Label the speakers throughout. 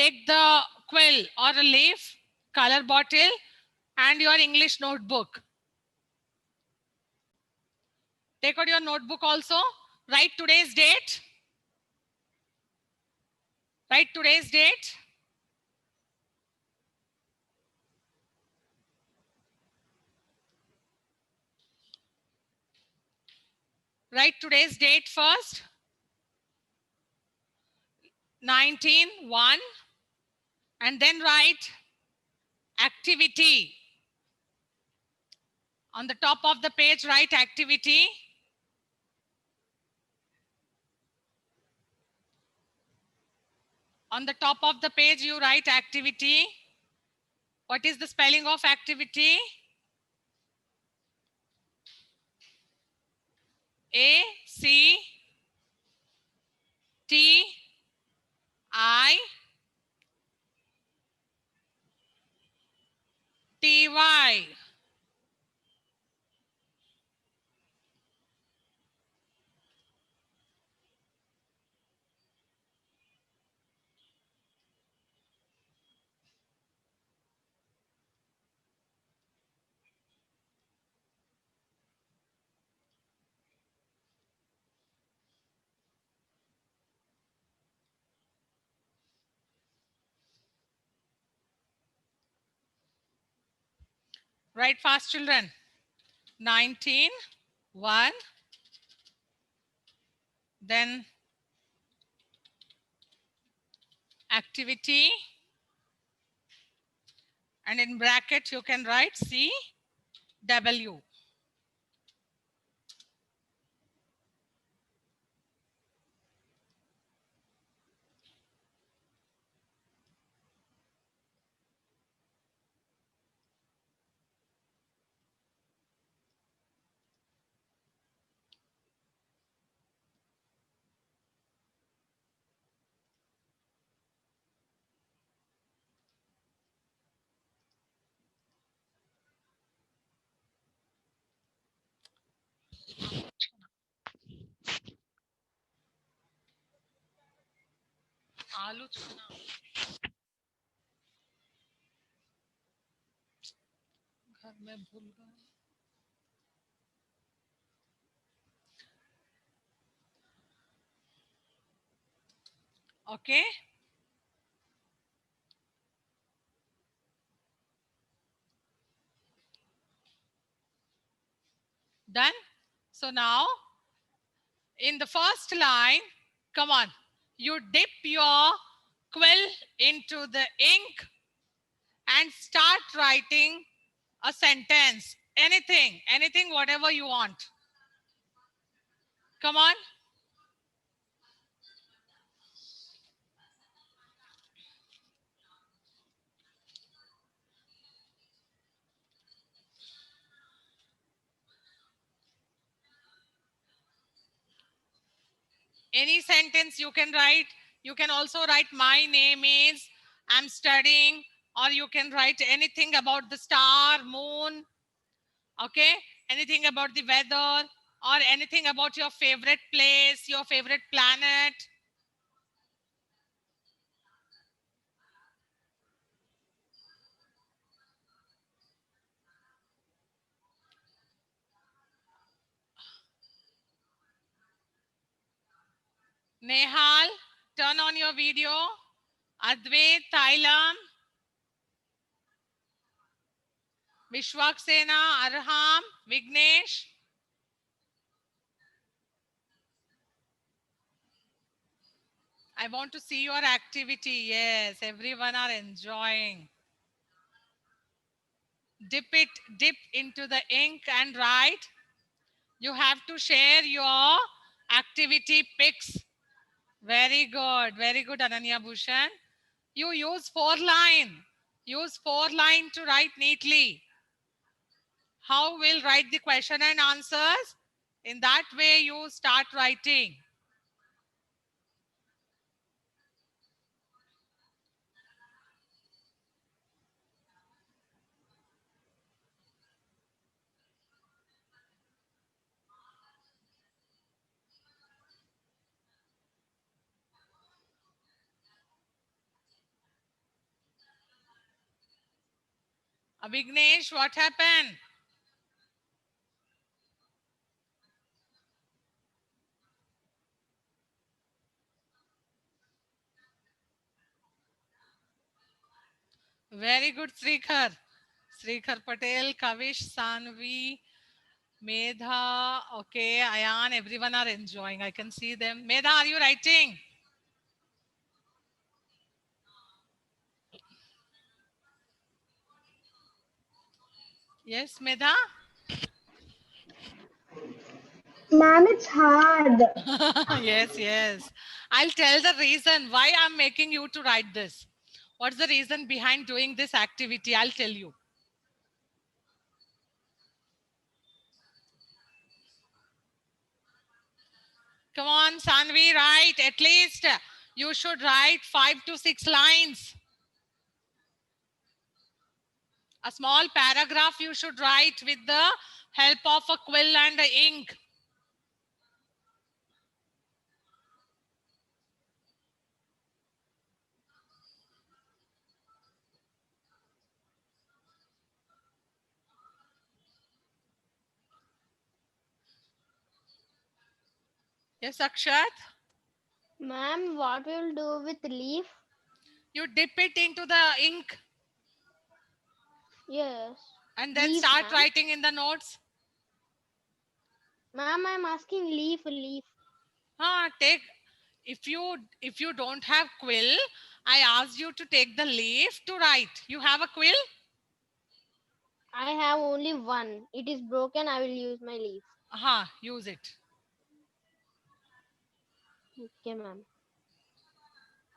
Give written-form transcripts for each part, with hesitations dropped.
Speaker 1: take the quill or a leaf, color bottle, and your English notebook. Take out your notebook also. Write today's date. Write today's date. Write today's date first. 19/1. And then write activity. On the top of the page, write activity. On the top of the page, you write activity. What is the spelling of activity? ACTITY. Write fast, children. 19/1. Then activity. And in bracket, you can write CW. आलू चूना घर में भूल गए. Okay. Done. So now in the first line, come on, you dip your quill into the ink and start writing a sentence. Anything, whatever you want. Come on. Any sentence you can write. You can also write my name is, I'm studying, or you can write anything about the star, moon, okay? Anything about the weather, or anything about your favorite place, your favorite planet. Nehal, turn on your video. Advait, Thailam, Vishwaksena, Arham, Vignesh. I want to see your activity. Yes, everyone are enjoying. Dip into the ink and write. You have to share your activity pics. Very good, Ananya Bhushan. You use 4-line. Use 4-line to write neatly. How will write the question and answers? In that way, you start writing. Abhignesh, what happened? Very good, Srikhar. Srikhar Patel, Kavish, Sanvi, Medha, okay, Ayan, everyone are enjoying. I can see them. Medha, are you writing? Yes, Medha?
Speaker 2: Ma'am, it's hard.
Speaker 1: Yes, yes. I'll tell the reason why I'm making you to write this. What's the reason behind doing this activity? I'll tell you. Come on, Sanvi, write. At least you should write 5 to 6 lines. A small paragraph you should write with the help of a quill and ink. Yes, Akshat?
Speaker 2: Ma'am, what will do with leaf?
Speaker 1: You dip it into the ink
Speaker 2: Yes.
Speaker 1: and then
Speaker 2: Leaf,
Speaker 1: start
Speaker 2: ma'am.
Speaker 1: writing in the notes.
Speaker 2: Ma'am, I'm asking leaf.
Speaker 1: Take if you don't have quill, I asked you to take the leaf to write. You have a quill?
Speaker 2: I have only one. It is broken. I will use my leaf.
Speaker 1: Use it.
Speaker 2: Okay, ma'am.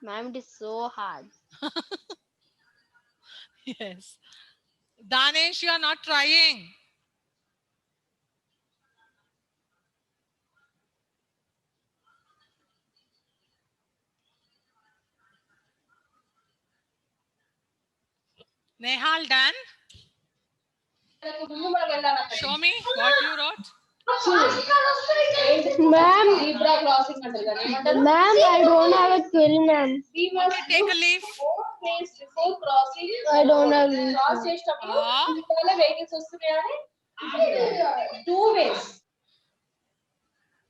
Speaker 2: Ma'am, it is so hard.
Speaker 1: Yes. Danesh, you are not trying. Nehal, done? Show me what you wrote.
Speaker 2: Ma'am, ma'am, I don't have a quill, ma'am.
Speaker 1: Okay, take a leaf.
Speaker 2: I don't have leaf.
Speaker 1: Ah,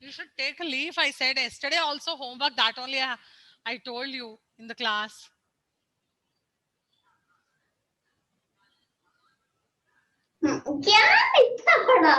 Speaker 1: you should take a leaf. I said yesterday also homework. That only I told you in the class.
Speaker 2: क्या इतना बड़ा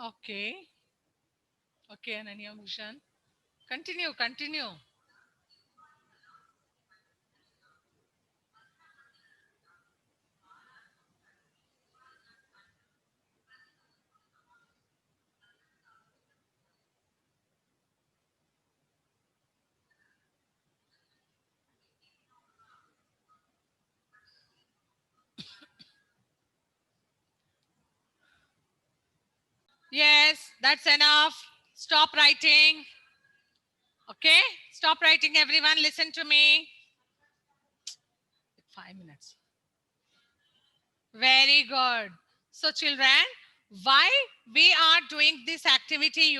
Speaker 1: Okay. Okay, Ananya Bhushan. Continue, continue. Yes, that's enough. Stop writing. Okay? Stop writing, everyone. Listen to me. 5 minutes. Very good. So, children, why we are doing this activity,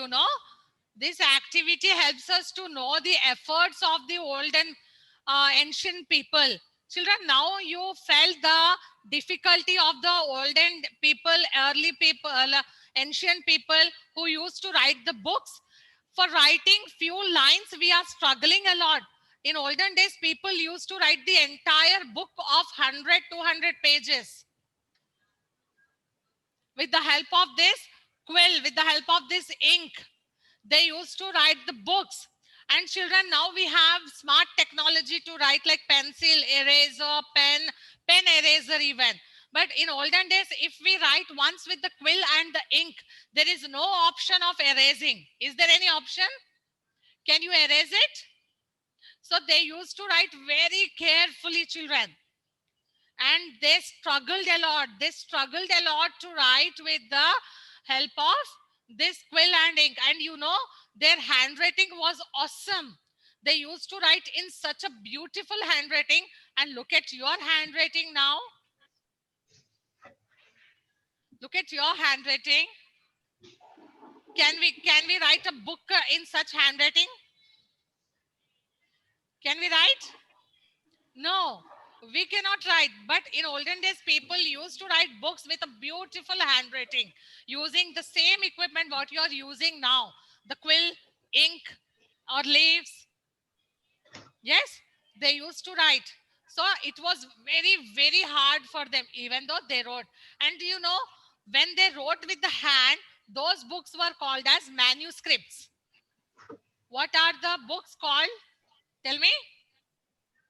Speaker 1: this activity helps us to know the efforts of the old and ancient people. Children, now you felt the difficulty of the olden people, early people, ancient people who used to write the books. For writing few lines, we are struggling a lot. In olden days, people used to write the entire book of 100, 200 pages with the help of this quill, with the help of this ink. They used to write the books. And children, now we have smart technology to write like pencil, eraser, pen eraser even. But in olden days, if we write once with the quill and the ink, there is no option of erasing. Is there any option? Can you erase it? So they used to write very carefully, children. And they struggled a lot. They struggled a lot to write with the help of this quill and ink. And you know, their handwriting was awesome. They used to write in such a beautiful handwriting. And look at your handwriting now. Look at your handwriting. Can we write a book in such handwriting? Can we write? No, we cannot write. But in olden days, people used to write books with a beautiful handwriting using the same equipment what you are using now, the quill, ink, or leaves. Yes, they used to write. So it was very, very hard for them, even though they wrote. And you know, when they wrote with the hand, those books were called as manuscripts. What are the books called? Tell me.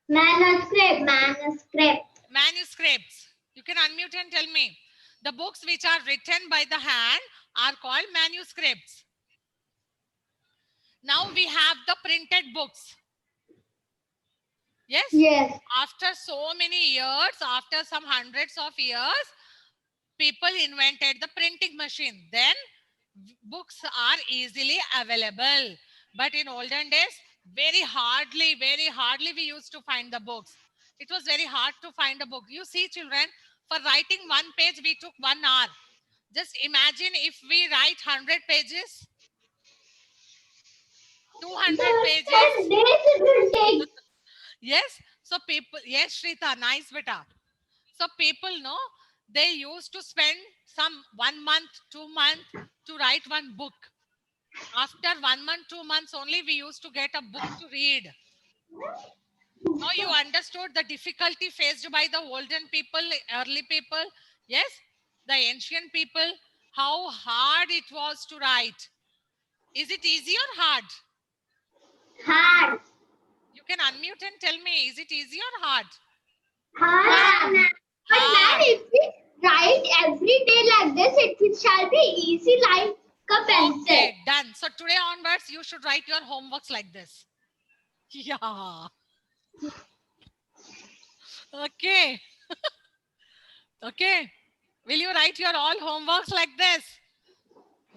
Speaker 2: Manuscript.
Speaker 1: Manuscripts. You can unmute and tell me. The books which are written by the hand are called manuscripts. Now we have the printed books. Yes?
Speaker 2: Yes.
Speaker 1: After so many years, after some hundreds of years, people invented the printing machine. Then books are easily available. But in olden days, very hardly we used to find the books. It was very hard to find a book. You see, children, for writing one page, we took 1 hour. Just imagine if we write 100 pages, 200 pages.
Speaker 2: Days it will take.
Speaker 1: Yes. So people, yes, Shrita, nice beta. So people know they used to spend some 1 month, 2 months to write one book. After 1 month, 2 months only, we used to get a book to read. Now you understood the difficulty faced by the olden people, early people. Yes, the ancient people, how hard it was to write. Is it easy or hard?
Speaker 2: Hard.
Speaker 1: You can unmute and tell me, is it easy or hard?
Speaker 2: Hard. But
Speaker 1: Hard.
Speaker 2: man, if we write every day like this, it shall be easy like a pencil.
Speaker 1: Okay, done. So today onwards, you should write your homeworks like this. Yeah. Okay. Okay. Will you write your all homeworks like this?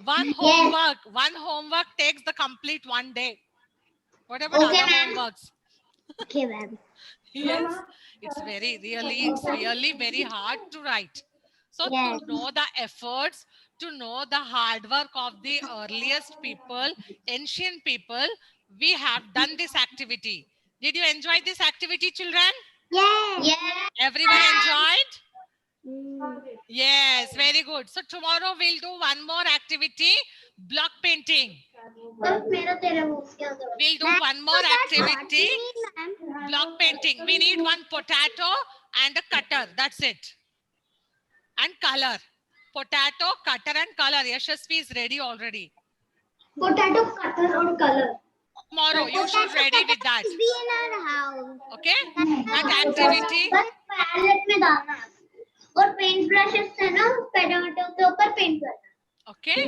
Speaker 1: One homework takes the complete 1 day. What about
Speaker 2: Okay,
Speaker 1: other
Speaker 2: ma'am.
Speaker 1: homeworks?
Speaker 2: Okay, ma'am.
Speaker 1: Yes, it's really very hard to write. So
Speaker 2: Yes.
Speaker 1: to know the efforts, to know the hard work of the earliest people, ancient people, we have done this activity. Did you enjoy this activity, children?
Speaker 2: Yes. Yes.
Speaker 1: Everyone enjoyed? Yes, very good. So tomorrow we'll do one more activity, block painting. We'll do one more activity, block painting. We need one potato and a cutter. That's it. And color. Potato, cutter and color. Yashasvi is ready already.
Speaker 2: Potato cutter or color.
Speaker 1: Tomorrow you should ready with that.
Speaker 2: Be in our house.
Speaker 1: Okay? That activity.
Speaker 2: बस palette में डालना है और paint brushes से ना tomato के ऊपर paint करना.
Speaker 1: Okay?